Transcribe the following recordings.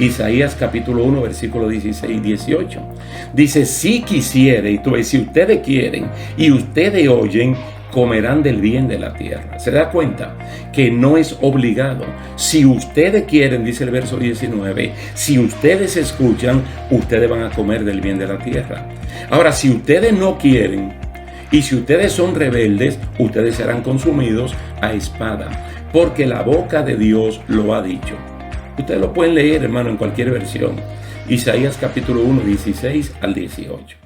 Isaías capítulo 1, versículo 16 y 18. Dice, si quisiere, y tú ves, si ustedes quieren y ustedes oyen, comerán del bien de la tierra. ¿Se da cuenta? Que no es obligado. Si ustedes quieren, dice el verso 19, si ustedes escuchan, ustedes van a comer del bien de la tierra. Ahora, si ustedes no quieren y si ustedes son rebeldes, ustedes serán consumidos a espada, porque la boca de Dios lo ha dicho. Ustedes lo pueden leer, hermano, en cualquier versión. Isaías capítulo 1, 16 al 18.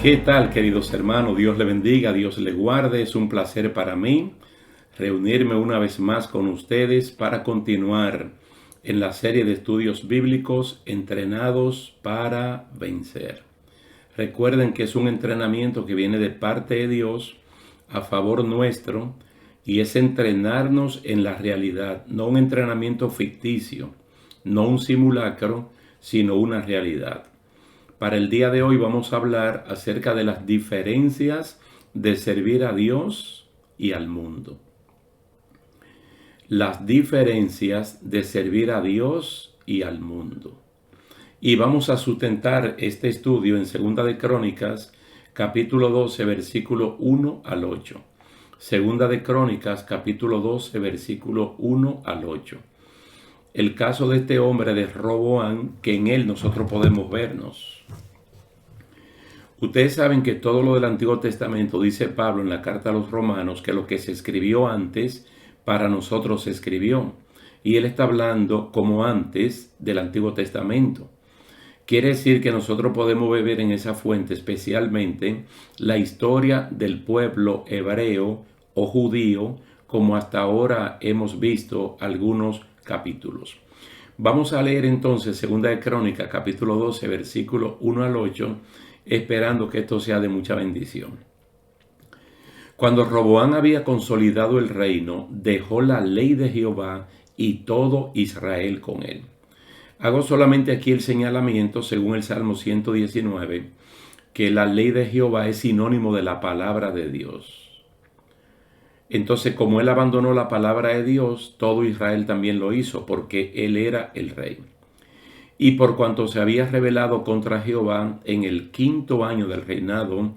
¿Qué tal, queridos hermanos? Dios le bendiga, Dios le guarde. Es un placer para mí reunirme una vez más con ustedes para continuar en la serie de estudios bíblicos Entrenados para Vencer. Recuerden que es un entrenamiento que viene de parte de Dios a favor nuestro y es entrenarnos en la realidad, no un entrenamiento ficticio, no un simulacro, sino una realidad. Para el día de hoy vamos a hablar acerca de las diferencias de servir a Dios y al mundo. Las diferencias de servir a Dios y al mundo. Y vamos a sustentar este estudio en 2 de Crónicas, capítulo 12, versículo 1 al 8. 2 de Crónicas, capítulo 12, versículo 1 al 8. El caso de este hombre de Roboam, que en él nosotros podemos vernos. Ustedes saben que todo lo del Antiguo Testamento, dice Pablo en la carta a los Romanos, que lo que se escribió antes, para nosotros se escribió. Y él está hablando como antes del Antiguo Testamento. Quiere decir que nosotros podemos beber en esa fuente especialmente la historia del pueblo hebreo o judío, como hasta ahora hemos visto algunos capítulos. Vamos a leer entonces 2 de Crónicas, capítulo 12, versículo 1 al 8, esperando que esto sea de mucha bendición. Cuando Roboam había consolidado el reino, dejó la ley de Jehová y todo Israel con él. Hago solamente aquí el señalamiento, según el Salmo 119, que la ley de Jehová es sinónimo de la palabra de Dios. Entonces, como él abandonó la palabra de Dios, todo Israel también lo hizo, porque él era el rey. Y por cuanto se había rebelado contra Jehová en el 5º año del reinado,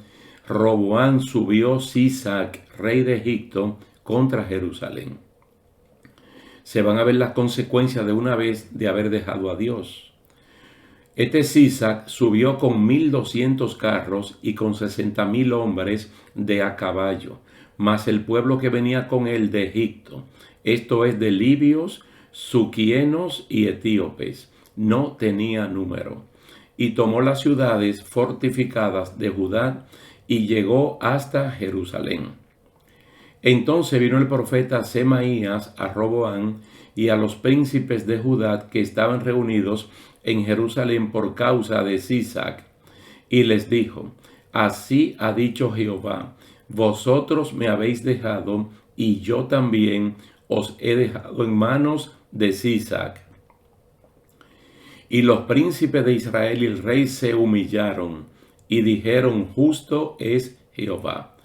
Roboam subió Sisac, rey de Egipto, contra Jerusalén. Se van a ver las consecuencias de una vez de haber dejado a Dios. Este Sisac subió con 1,200 carros y con 60,000 hombres de a caballo, más el pueblo que venía con él de Egipto, esto es de libios, suquienos y etíopes. No tenía número, y tomó las ciudades fortificadas de Judá y llegó hasta Jerusalén. Entonces vino el profeta Semaías a Roboam y a los príncipes de Judá que estaban reunidos en Jerusalén por causa de Sisac, y les dijo: así ha dicho Jehová, vosotros me habéis dejado, y yo también os he dejado en manos de Sisac. Y los príncipes de Israel y el rey se humillaron y dijeron: justo es Jehová.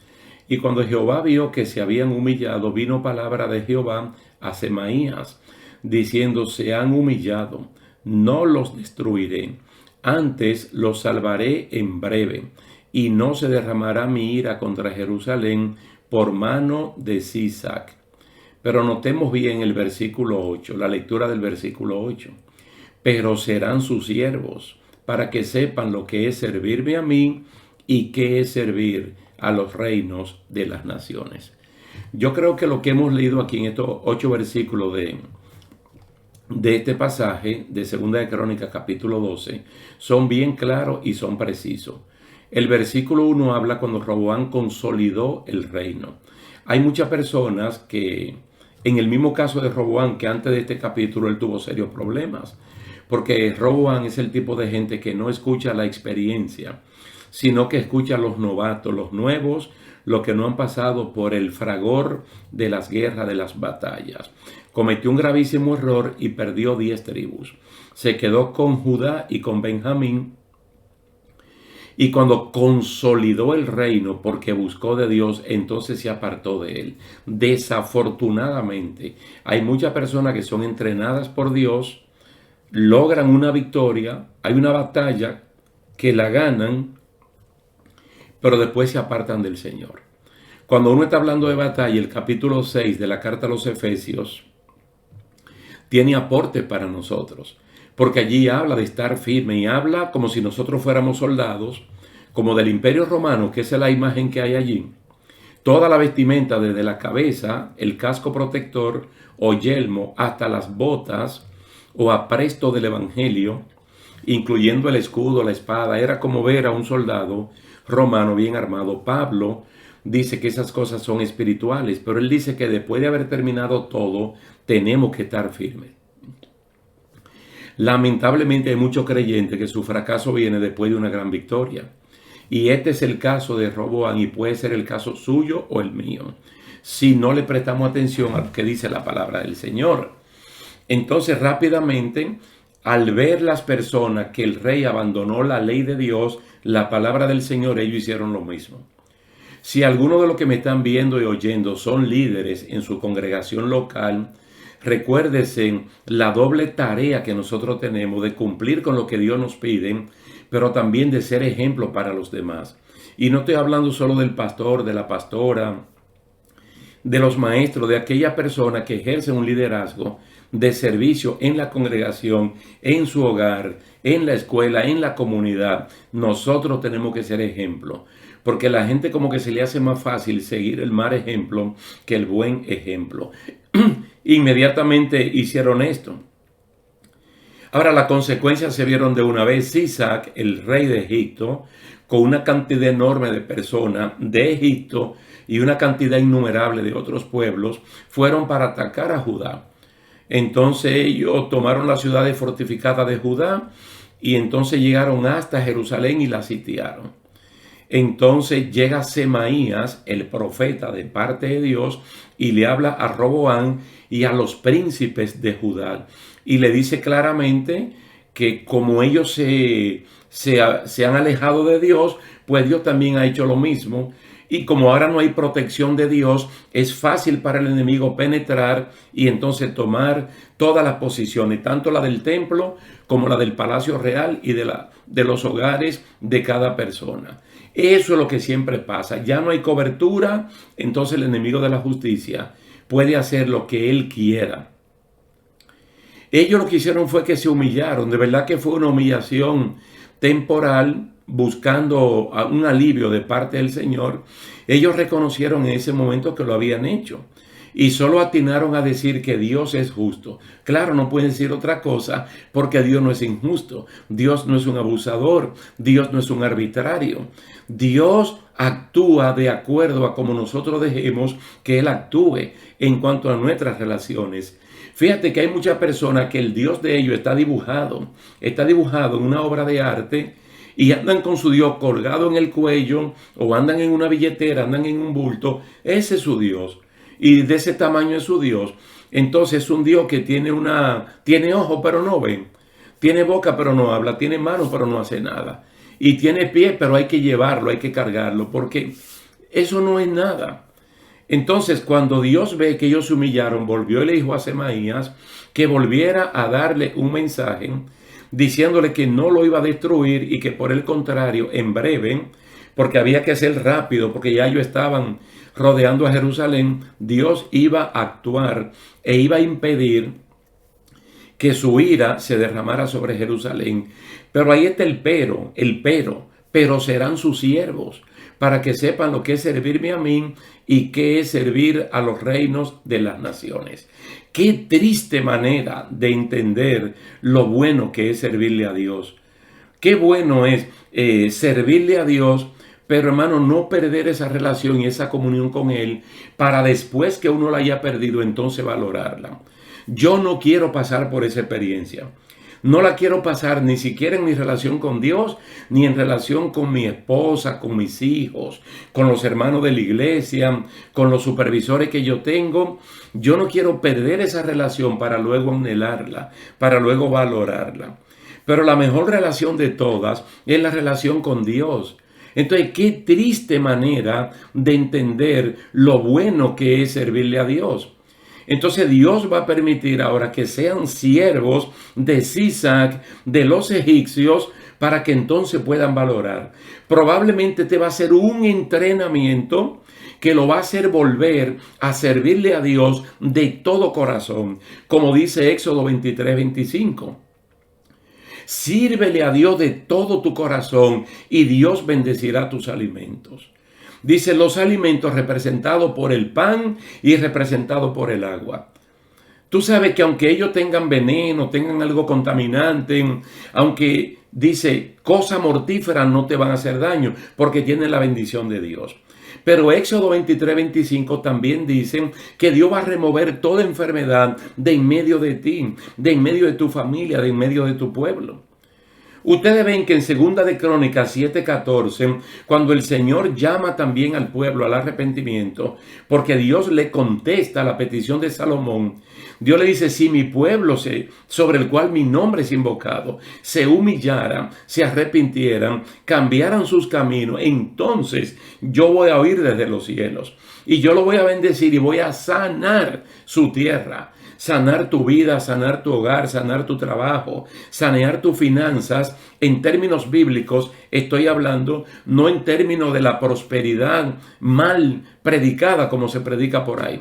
Y cuando Jehová vio que se habían humillado, vino palabra de Jehová a Semaías, diciendo: se han humillado, no los destruiré, antes los salvaré en breve, y no se derramará mi ira contra Jerusalén por mano de Sisac. Pero notemos bien el versículo 8, la lectura del versículo 8. Pero serán sus siervos, para que sepan lo que es servirme a mí y qué es servir a los reinos de las naciones. Yo creo que lo que hemos leído aquí en estos 8 versículos de este pasaje de 2 de Crónicas capítulo 12 son bien claros y son precisos. El versículo 1 habla cuando Roboam consolidó el reino. Hay muchas personas que, en el mismo caso de Roboam, que antes de este capítulo él tuvo serios problemas, porque Roboam es el tipo de gente que no escucha la experiencia, sino que escucha a los novatos, los nuevos, los que no han pasado por el fragor de las guerras, de las batallas. Cometió un gravísimo error y perdió 10 tribus. Se quedó con Judá y con Benjamín. Y cuando consolidó el reino porque buscó de Dios, entonces se apartó de él. Desafortunadamente, hay muchas personas que son entrenadas por Dios, logran una victoria, hay una batalla que la ganan, pero después se apartan del Señor. Cuando uno está hablando de batalla, el capítulo 6 de la carta a los Efesios tiene aporte para nosotros, porque allí habla de estar firme y habla como si nosotros fuéramos soldados, como del Imperio Romano, que esa es la imagen que hay allí. Toda la vestimenta, desde la cabeza, el casco protector o yelmo, hasta las botas o apresto del Evangelio, incluyendo el escudo, la espada, era como ver a un soldado romano bien armado. Pablo dice que esas cosas son espirituales, pero él dice que después de haber terminado todo, tenemos que estar firmes. Lamentablemente hay muchos creyentes que su fracaso viene después de una gran victoria. Y este es el caso de Roboam y puede ser el caso suyo o el mío, si no le prestamos atención a lo que dice la palabra del Señor. Entonces rápidamente, al ver las personas que el rey abandonó la ley de Dios, la palabra del Señor, ellos hicieron lo mismo. Si alguno de los que me están viendo y oyendo son líderes en su congregación local, recuérdese la doble tarea que nosotros tenemos de cumplir con lo que Dios nos pide, pero también de ser ejemplo para los demás. Y no estoy hablando solo del pastor, de la pastora, de los maestros, de aquella persona que ejerce un liderazgo de servicio en la congregación, en su hogar, en la escuela, en la comunidad. Nosotros tenemos que ser ejemplo, porque la gente como que se le hace más fácil seguir el mal ejemplo que el buen ejemplo. Inmediatamente hicieron esto. Ahora las consecuencias se vieron de una vez. Sisac, el rey de Egipto, con una cantidad enorme de personas de Egipto y una cantidad innumerable de otros pueblos, fueron para atacar a Judá. Entonces ellos tomaron las ciudades fortificadas de Judá y entonces llegaron hasta Jerusalén y la sitiaron. Entonces llega Semaías, el profeta de parte de Dios, y le habla a Roboam y a los príncipes de Judá. Y le dice claramente que como ellos se han alejado de Dios, pues Dios también ha hecho lo mismo. Y como ahora no hay protección de Dios, es fácil para el enemigo penetrar y entonces tomar todas las posiciones, tanto la del templo como la del palacio real y de los hogares de cada persona. Eso es lo que siempre pasa. Ya no hay cobertura, entonces el enemigo de la justicia puede hacer lo que él quiera. Ellos lo que hicieron fue que se humillaron. De verdad que fue una humillación temporal, buscando un alivio de parte del Señor. Ellos reconocieron en ese momento que lo habían hecho y solo atinaron a decir que Dios es justo. Claro, no pueden decir otra cosa porque Dios no es injusto. Dios no es un abusador. Dios no es un arbitrario. Dios actúa de acuerdo a como nosotros dejemos que Él actúe en cuanto a nuestras relaciones. Fíjate que hay muchas personas que el Dios de ellos está dibujado en una obra de arte y andan con su Dios colgado en el cuello o andan en una billetera, andan en un bulto. Ese es su Dios y de ese tamaño es su Dios. Entonces es un Dios que tiene ojos pero no ven, tiene boca pero no habla, tiene manos pero no hace nada y tiene pie pero hay que llevarlo, hay que cargarlo porque eso no es nada. Entonces, cuando Dios ve que ellos se humillaron, volvió y le dijo a Semaías que volviera a darle un mensaje diciéndole que no lo iba a destruir y que por el contrario, en breve, porque había que ser rápido, porque ya ellos estaban rodeando a Jerusalén, Dios iba a actuar e iba a impedir que su ira se derramara sobre Jerusalén. Pero ahí está el pero serán sus siervos, para que sepan lo que es servirme a mí y qué es servir a los reinos de las naciones. Qué triste manera de entender lo bueno que es servirle a Dios. Qué bueno es servirle a Dios, pero hermano, no perder esa relación y esa comunión con Él para después que uno la haya perdido, entonces valorarla. Yo no quiero pasar por esa experiencia No la quiero pasar ni siquiera en mi relación con Dios, ni en relación con mi esposa, con mis hijos, con los hermanos de la iglesia, con los supervisores que yo tengo. Yo no quiero perder esa relación para luego anhelarla, para luego valorarla. Pero la mejor relación de todas es la relación con Dios. Entonces, qué triste manera de entender lo bueno que es servirle a Dios. Entonces Dios va a permitir ahora que sean siervos de Sisac, de los egipcios, para que entonces puedan valorar. Probablemente te va a hacer un entrenamiento que lo va a hacer volver a servirle a Dios de todo corazón, como dice Éxodo 23:25. Sírvele a Dios de todo tu corazón y Dios bendecirá tus alimentos. Dice los alimentos representados por el pan y representados por el agua. Tú sabes que aunque ellos tengan veneno, tengan algo contaminante, aunque dice cosa mortífera no te van a hacer daño porque tienen la bendición de Dios. Pero Éxodo 23:25 también dice que Dios va a remover toda enfermedad de en medio de ti, de en medio de tu familia, de en medio de tu pueblo. Ustedes ven que en 2 de Crónicas 7:14, cuando el Señor llama también al pueblo al arrepentimiento, porque Dios le contesta la petición de Salomón, Dios le dice, si mi pueblo sobre el cual mi nombre es invocado, se humillara, se arrepintieran, cambiaran sus caminos, entonces yo voy a oír desde los cielos y yo lo voy a bendecir y voy a sanar su tierra. Sanar tu vida, sanar tu hogar, sanar tu trabajo, sanear tus finanzas. En términos bíblicos estoy hablando, no en términos de la prosperidad mal predicada como se predica por ahí.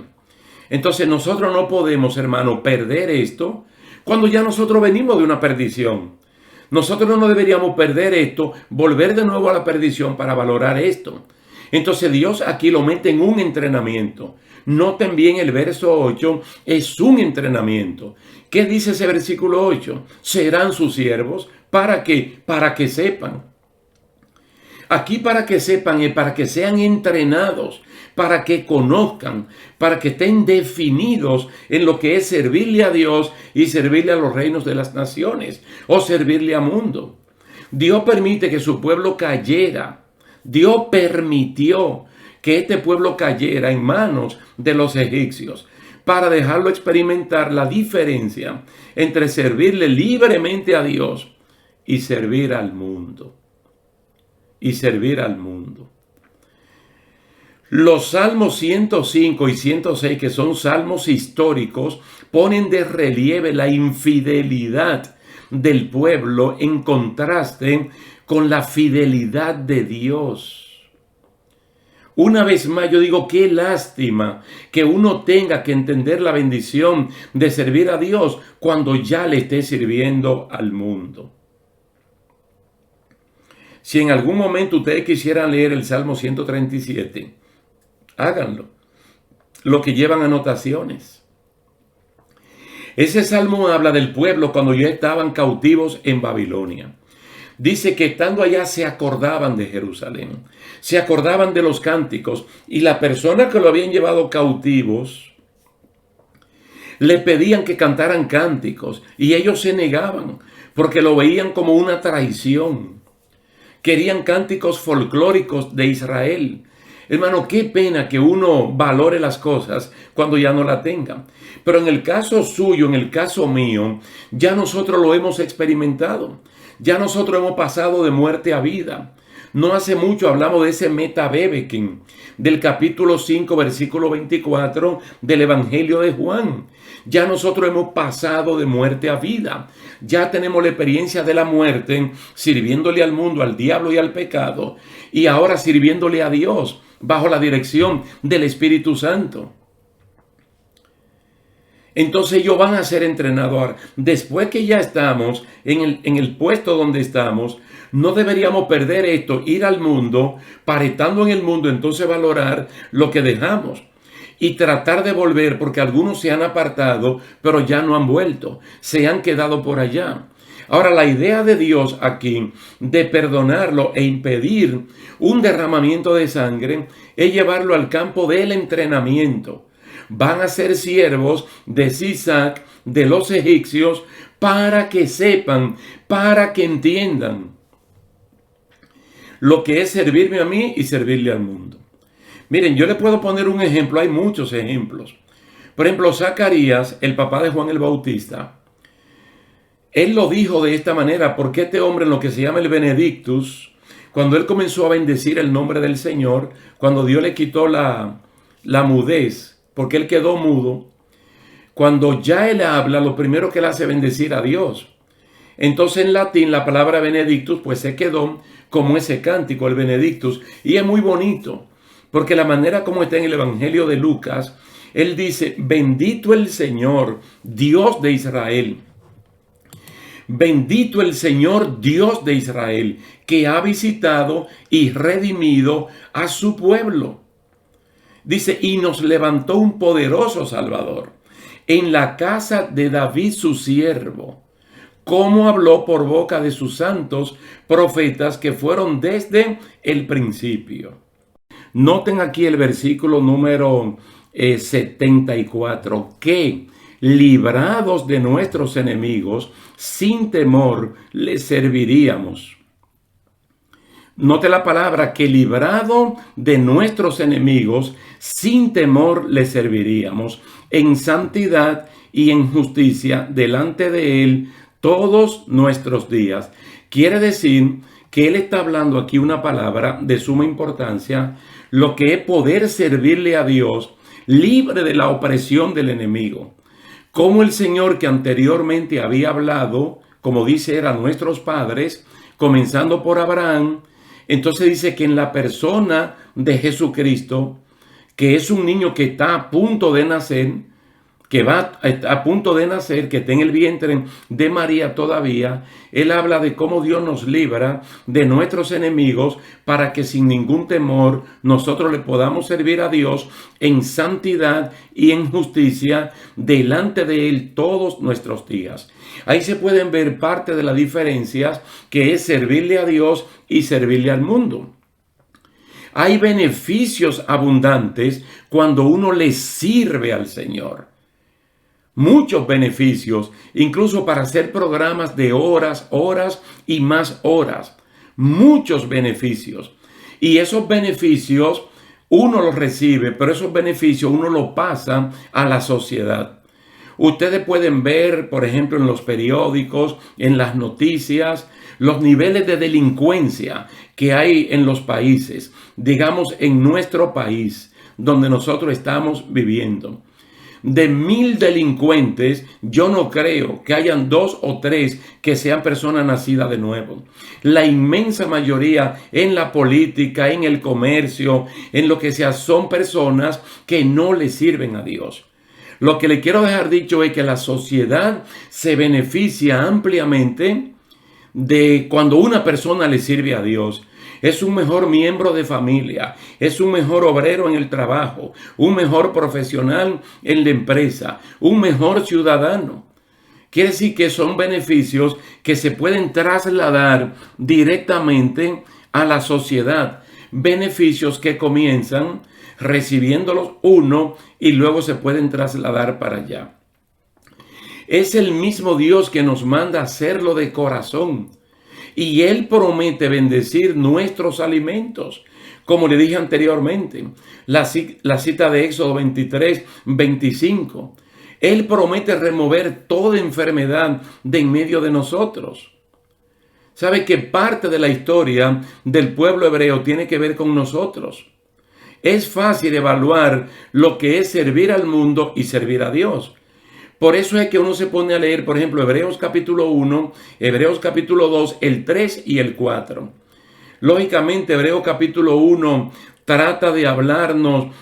Entonces nosotros no podemos, hermano, perder esto cuando ya nosotros venimos de una perdición. Nosotros no deberíamos perder esto, volver de nuevo a la perdición para valorar esto. Entonces Dios aquí lo mete en un entrenamiento. Noten bien el verso 8, es un entrenamiento. ¿Qué dice ese versículo 8? Serán sus siervos. ¿Para qué? Para que sepan. Aquí para que sepan es para que sean entrenados, para que conozcan, para que estén definidos en lo que es servirle a Dios y servirle a los reinos de las naciones o servirle al mundo. Dios permite que su pueblo cayera. Dios permitió que este pueblo cayera en manos de los egipcios para dejarlo experimentar la diferencia entre servirle libremente a Dios y servir al mundo. Y servir al mundo. Los salmos 105 y 106, que son salmos históricos, ponen de relieve la infidelidad del pueblo en contraste con la fidelidad de Dios. Una vez más yo digo, qué lástima que uno tenga que entender la bendición de servir a Dios cuando ya le esté sirviendo al mundo. Si en algún momento ustedes quisieran leer el Salmo 137, háganlo. Lo que llevan anotaciones. Ese salmo habla del pueblo cuando ya estaban cautivos en Babilonia. Dice que estando allá se acordaban de Jerusalén, se acordaban de los cánticos y la persona que lo habían llevado cautivos le pedían que cantaran cánticos y ellos se negaban porque lo veían como una traición. Querían cánticos folclóricos de Israel. Hermano, qué pena que uno valore las cosas cuando ya no la tengan. Pero en el caso suyo, en el caso mío, ya nosotros lo hemos experimentado. Ya nosotros hemos pasado de muerte a vida. No hace mucho hablamos de ese metabebekin, del capítulo 5, versículo 24 del Evangelio de Juan. Ya nosotros hemos pasado de muerte a vida. Ya tenemos la experiencia de la muerte, sirviéndole al mundo, al diablo y al pecado. Y ahora sirviéndole a Dios, bajo la dirección del Espíritu Santo. Entonces ellos van a ser entrenados. Ahora, después que ya estamos en el puesto donde estamos, no deberíamos perder esto, ir al mundo, para estando en el mundo, entonces valorar lo que dejamos. Y tratar de volver, porque algunos se han apartado, pero ya no han vuelto, se han quedado por allá. Ahora, la idea de Dios aquí, de perdonarlo e impedir un derramamiento de sangre, es llevarlo al campo del entrenamiento. Van a ser siervos de Sisac, de los egipcios, para que sepan, para que entiendan lo que es servirme a mí y servirle al mundo. Miren, yo le puedo poner un ejemplo, hay muchos ejemplos. Por ejemplo, Zacarías, el papá de Juan el Bautista, él lo dijo de esta manera, porque este hombre en lo que se llama el Benedictus, cuando él comenzó a bendecir el nombre del Señor, cuando Dios le quitó la mudez, porque él quedó mudo, cuando ya él habla, lo primero que él hace es bendecir a Dios. Entonces en latín la palabra Benedictus pues se quedó como ese cántico, el Benedictus, y es muy bonito, porque la manera como está en el Evangelio de Lucas, él dice, bendito el Señor, Dios de Israel. Bendito el Señor, Dios de Israel, que ha visitado y redimido a su pueblo. Dice, y nos levantó un poderoso Salvador en la casa de David su siervo, como habló por boca de sus santos profetas que fueron desde el principio. Noten aquí el versículo número 74, que librados de nuestros enemigos, sin temor les serviríamos. Note la palabra, que librado de nuestros enemigos, sin temor les serviríamos, en santidad y en justicia delante de Él todos nuestros días. Quiere decir que Él está hablando aquí una palabra de suma importancia, lo que es poder servirle a Dios libre de la opresión del enemigo. Como el Señor que anteriormente había hablado, como dice, eran nuestros padres, comenzando por Abraham. Entonces dice que en la persona de Jesucristo, que es un niño que está a punto de nacer, que va a punto de nacer, que está en el vientre de María todavía, él habla de cómo Dios nos libra de nuestros enemigos para que sin ningún temor nosotros le podamos servir a Dios en santidad y en justicia delante de Él todos nuestros días. Ahí se pueden ver parte de las diferencias que es servirle a Dios y servirle al mundo. Hay beneficios abundantes cuando uno le sirve al Señor. Muchos beneficios, incluso para hacer programas de horas y más horas. Muchos beneficios. Y esos beneficios uno los recibe, pero esos beneficios uno los pasa a la sociedad. Ustedes pueden ver, por ejemplo, en los periódicos, en las noticias, los niveles de delincuencia que hay en los países, digamos en nuestro país, donde nosotros estamos viviendo. De 1000 delincuentes, yo no creo que hayan 2 o 3 que sean personas nacidas de nuevo. La inmensa mayoría en la política, en el comercio, en lo que sea, son personas que no le sirven a Dios. Lo que le quiero dejar dicho es que la sociedad se beneficia ampliamente de cuando una persona le sirve a Dios. Es un mejor miembro de familia, es un mejor obrero en el trabajo, un mejor profesional en la empresa, un mejor ciudadano. Quiere decir que son beneficios que se pueden trasladar directamente a la sociedad. Beneficios que comienzan recibiéndolos uno y luego se pueden trasladar para allá. Es el mismo Dios que nos manda hacerlo de corazón. Y Él promete bendecir nuestros alimentos. Como le dije anteriormente, la cita de Éxodo 23, 25. Él promete remover toda enfermedad de en medio de nosotros. ¿Sabe que parte de la historia del pueblo hebreo tiene que ver con nosotros? Es fácil evaluar lo que es servir al mundo y servir a Dios. Por eso es que uno se pone a leer, por ejemplo, Hebreos capítulo 1, Hebreos capítulo 2, el 3 y el 4. Lógicamente, Hebreos capítulo 1 trata de hablarnos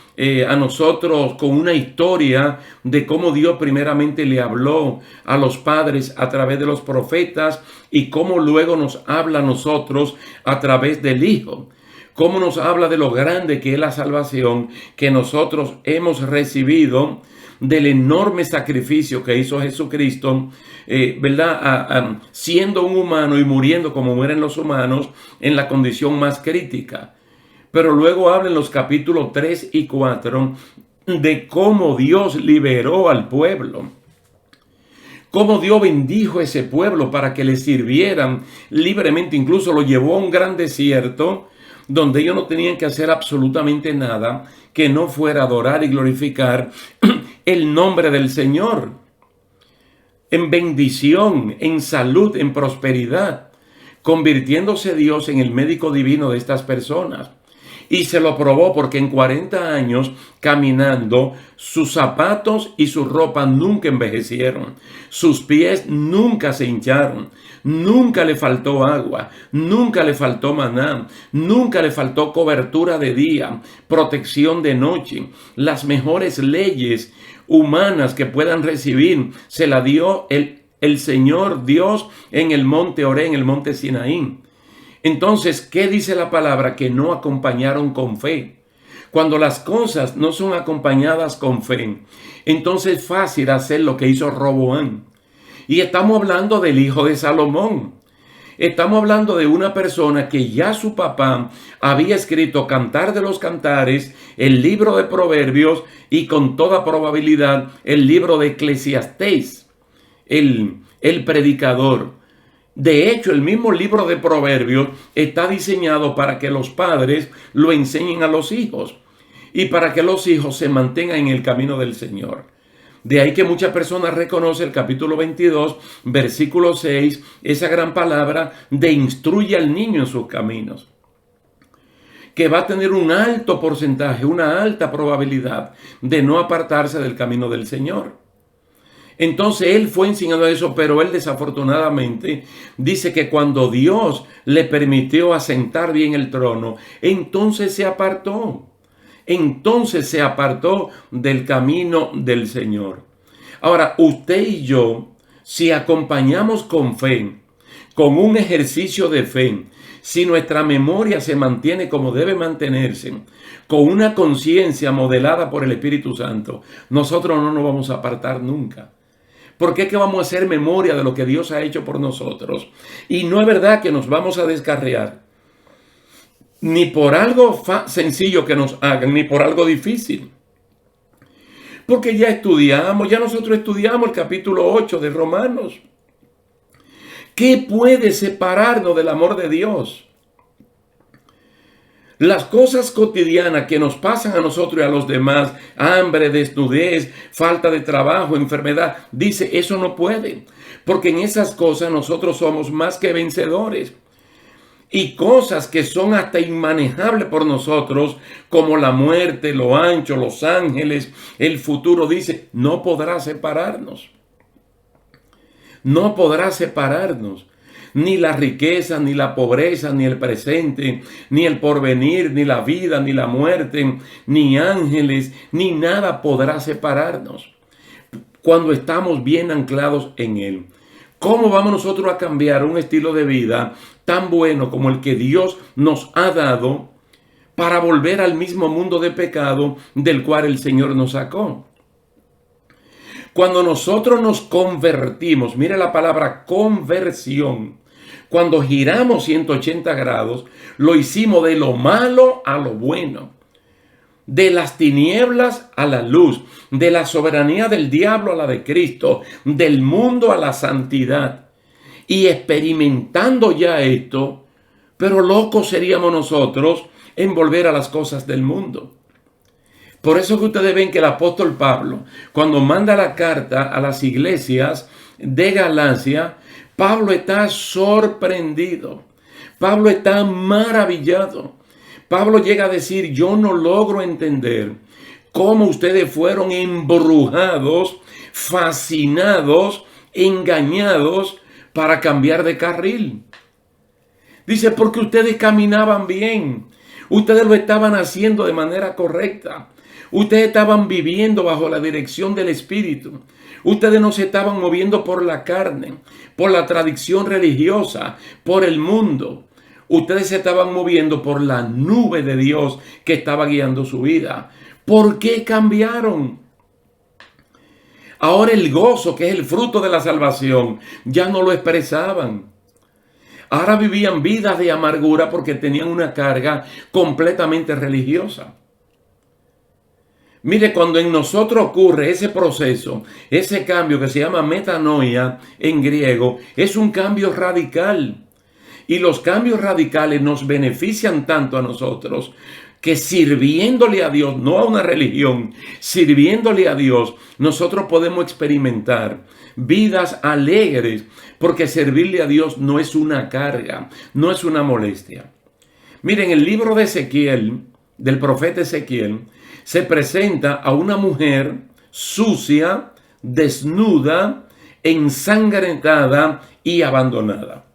a nosotros con una historia de cómo Dios primeramente le habló a los padres a través de los profetas y cómo luego nos habla a nosotros a través del Hijo. Cómo nos habla de lo grande que es la salvación que nosotros hemos recibido, del enorme sacrificio que hizo Jesucristo, ¿verdad? Siendo un humano y muriendo como mueren los humanos en la condición más crítica. Pero luego habla en los capítulos 3 y 4 de cómo Dios liberó al pueblo. cómo Dios bendijo a ese pueblo para que le sirvieran libremente. Incluso lo llevó a un gran desierto donde ellos no tenían que hacer absolutamente nada que no fuera adorar y glorificar el nombre del Señor. En bendición, en salud, en prosperidad, convirtiéndose Dios en el médico divino de estas personas. Y se lo probó porque en 40 años caminando, sus zapatos y su ropa nunca envejecieron. Sus pies nunca se hincharon. Nunca le faltó agua. Nunca le faltó maná. Nunca le faltó cobertura de día, protección de noche. Las mejores leyes humanas que puedan recibir se la dio el Señor Dios en el monte Oré, en el monte Sinaí. Entonces, ¿qué dice la palabra? Que no acompañaron con fe. Cuando las cosas no son acompañadas con fe, entonces es fácil hacer lo que hizo Roboam. Y estamos hablando del hijo de Salomón. Estamos hablando de una persona que ya su papá había escrito Cantar de los Cantares, el libro de Proverbios y con toda probabilidad el libro de Eclesiastés, el predicador. De hecho, el mismo libro de Proverbios está diseñado para que los padres lo enseñen a los hijos y para que los hijos se mantengan en el camino del Señor. De ahí que muchas personas reconocen el capítulo 22, versículo 6, esa gran palabra de instruye al niño en sus caminos, que va a tener un alto porcentaje, una alta probabilidad de no apartarse del camino del Señor. Entonces él fue enseñando eso, pero él desafortunadamente dice que cuando Dios le permitió asentar bien el trono, entonces se apartó. Entonces se apartó del camino del Señor. Ahora, usted y yo, si acompañamos con fe, con un ejercicio de fe, si nuestra memoria se mantiene como debe mantenerse, con una conciencia modelada por el Espíritu Santo, nosotros no nos vamos a apartar nunca. Porque es que vamos a hacer memoria de lo que Dios ha hecho por nosotros. Y no es verdad que nos vamos a descarriar. Ni por algo sencillo que nos hagan, ni por algo difícil. Porque ya nosotros estudiamos el capítulo 8 de Romanos. ¿Qué puede separarnos del amor de Dios? Las cosas cotidianas que nos pasan a nosotros y a los demás, hambre, desnudez, falta de trabajo, enfermedad, dice, eso no puede, porque en esas cosas nosotros somos más que vencedores. Y cosas que son hasta inmanejables por nosotros, como la muerte, lo ancho, los ángeles, el futuro, dice, no podrá separarnos. No podrá separarnos. Ni la riqueza, ni la pobreza, ni el presente, ni el porvenir, ni la vida, ni la muerte, ni ángeles, ni nada podrá separarnos cuando estamos bien anclados en Él. ¿Cómo vamos nosotros a cambiar un estilo de vida tan bueno como el que Dios nos ha dado para volver al mismo mundo de pecado del cual el Señor nos sacó? Cuando nosotros nos convertimos, mire la palabra conversión, cuando giramos 180 grados, lo hicimos de lo malo a lo bueno, de las tinieblas a la luz, de la soberanía del diablo a la de Cristo, del mundo a la santidad. Y experimentando ya esto, pero locos seríamos nosotros en volver a las cosas del mundo. Por eso que ustedes ven que el apóstol Pablo, cuando manda la carta a las iglesias de Galacia, Pablo está sorprendido. Pablo está maravillado. Pablo llega a decir, yo no logro entender cómo ustedes fueron embrujados, fascinados, engañados para cambiar de carril. Dice, porque ustedes caminaban bien. Ustedes lo estaban haciendo de manera correcta. Ustedes estaban viviendo bajo la dirección del Espíritu. Ustedes no se estaban moviendo por la carne, por la tradición religiosa, por el mundo. Ustedes se estaban moviendo por la nube de Dios que estaba guiando su vida. ¿Por qué cambiaron? Ahora el gozo, que es el fruto de la salvación, ya no lo expresaban. Ahora vivían vidas de amargura porque tenían una carga completamente religiosa. Mire, cuando en nosotros ocurre ese proceso, ese cambio que se llama metanoia en griego, es un cambio radical. Y los cambios radicales nos benefician tanto a nosotros que sirviéndole a Dios, no a una religión, sirviéndole a Dios, nosotros podemos experimentar vidas alegres, porque servirle a Dios no es una carga, no es una molestia. Miren, el libro de Ezequiel, del profeta Ezequiel, se presenta a una mujer sucia, desnuda, ensangrentada y abandonada.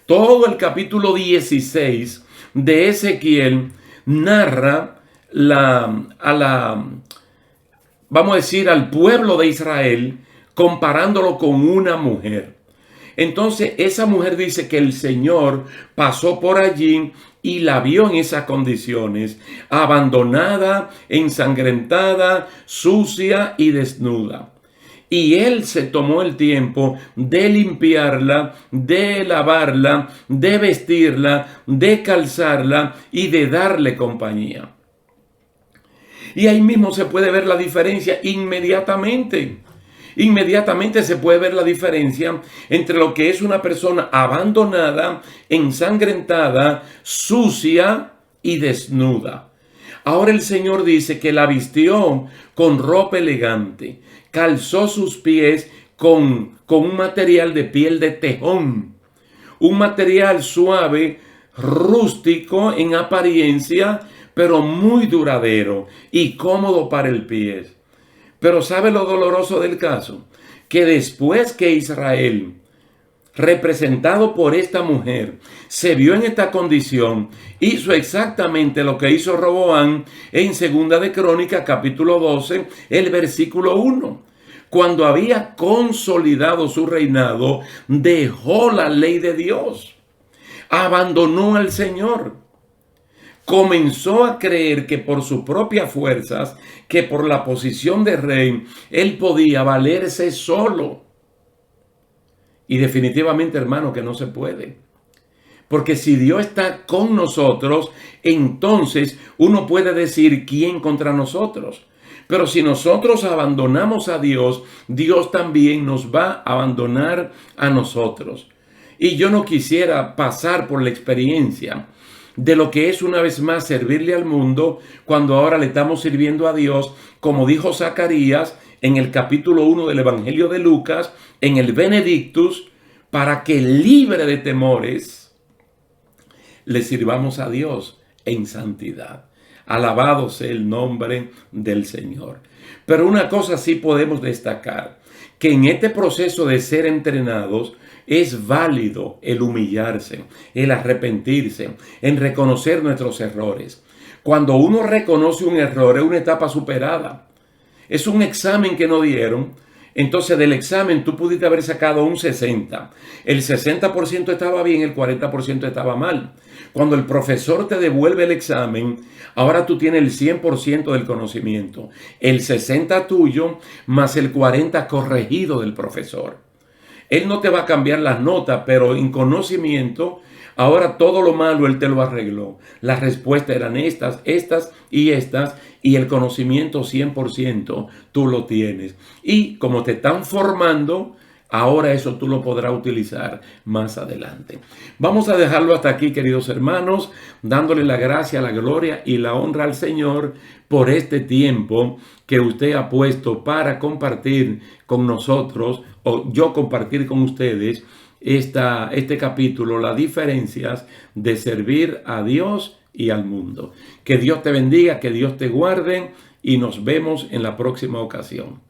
Todo el capítulo 16 de Ezequiel narra vamos a decir, al pueblo de Israel, comparándolo con una mujer. Entonces esa mujer dice que el Señor pasó por allí y la vio en esas condiciones, abandonada, ensangrentada, sucia y desnuda. Y Él se tomó el tiempo de limpiarla, de lavarla, de vestirla, de calzarla y de darle compañía. Y ahí mismo se puede ver la diferencia inmediatamente. Inmediatamente se puede ver la diferencia entre lo que es una persona abandonada, ensangrentada, sucia y desnuda. Ahora el Señor dice que la vistió con ropa elegante, calzó sus pies con un material de piel de tejón, un material suave, rústico en apariencia, pero muy duradero y cómodo para el pie. Pero ¿sabe lo doloroso del caso? Que después que Israel, representado por esta mujer, se vio en esta condición, hizo exactamente lo que hizo Roboam en 2 de Crónicas, capítulo 12, el versículo 1. Cuando había consolidado su reinado, dejó la ley de Dios, abandonó al Señor. Comenzó a creer que por sus propias fuerzas, que por la posición de rey, él podía valerse solo. Y definitivamente, hermano, que no se puede. Porque si Dios está con nosotros, entonces uno puede decir quién contra nosotros. Pero si nosotros abandonamos a Dios, Dios también nos va a abandonar a nosotros. Y yo no quisiera pasar por la experiencia de lo que es una vez más servirle al mundo cuando ahora le estamos sirviendo a Dios, como dijo Zacarías en el capítulo 1 del Evangelio de Lucas, en el Benedictus, para que libre de temores le sirvamos a Dios en santidad. Alabado sea el nombre del Señor. Pero una cosa sí podemos destacar, que en este proceso de ser entrenados, es válido el humillarse, el arrepentirse, en reconocer nuestros errores. Cuando uno reconoce un error, es una etapa superada. Es un examen que no dieron. Entonces del examen tú pudiste haber sacado un 60. El 60% estaba bien, el 40% estaba mal. Cuando el profesor te devuelve el examen, ahora tú tienes el 100% del conocimiento. El 60 tuyo más el 40 corregido del profesor. Él no te va a cambiar las notas, pero en conocimiento, ahora todo lo malo Él te lo arregló. Las respuestas eran estas y el conocimiento 100% tú lo tienes. Y como te están formando, ahora eso tú lo podrás utilizar más adelante. Vamos a dejarlo hasta aquí, queridos hermanos, dándole la gracia, la gloria y la honra al Señor por este tiempo que usted ha puesto para compartir con nosotros, o yo compartir con ustedes este capítulo, las diferencias de servir a Dios y al mundo. Que Dios te bendiga, que Dios te guarde y nos vemos en la próxima ocasión.